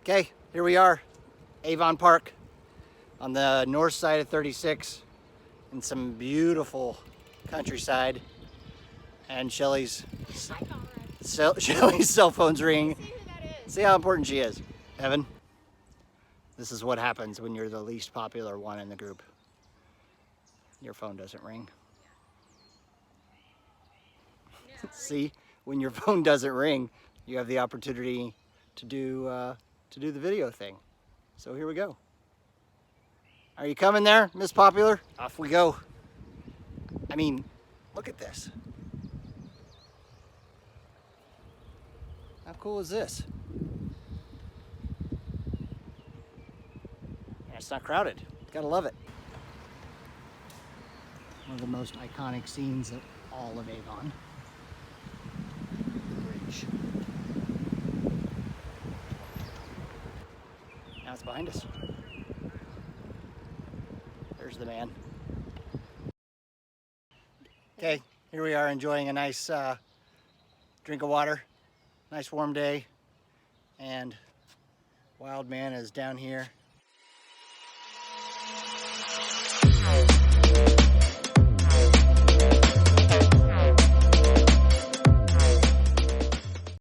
Okay, here we are, Avon Park on the north side of 36 in some beautiful countryside. And Shelly's cell phone's ringing. See how important she is. Evan, this is what happens when you're the least popular one in the group. Your phone doesn't ring. See, when your phone doesn't ring, you have the opportunity to do the video thing. So here we go. Are you coming there, Miss Popular? Off we go. I mean, look at this. How cool is this? And it's not crowded. Gotta love it. One of the most iconic scenes of all of Avon. Bridge. Now it's behind us. There's the man. Okay, here we are enjoying a nice drink of water. Nice warm day. And Wild Man is down here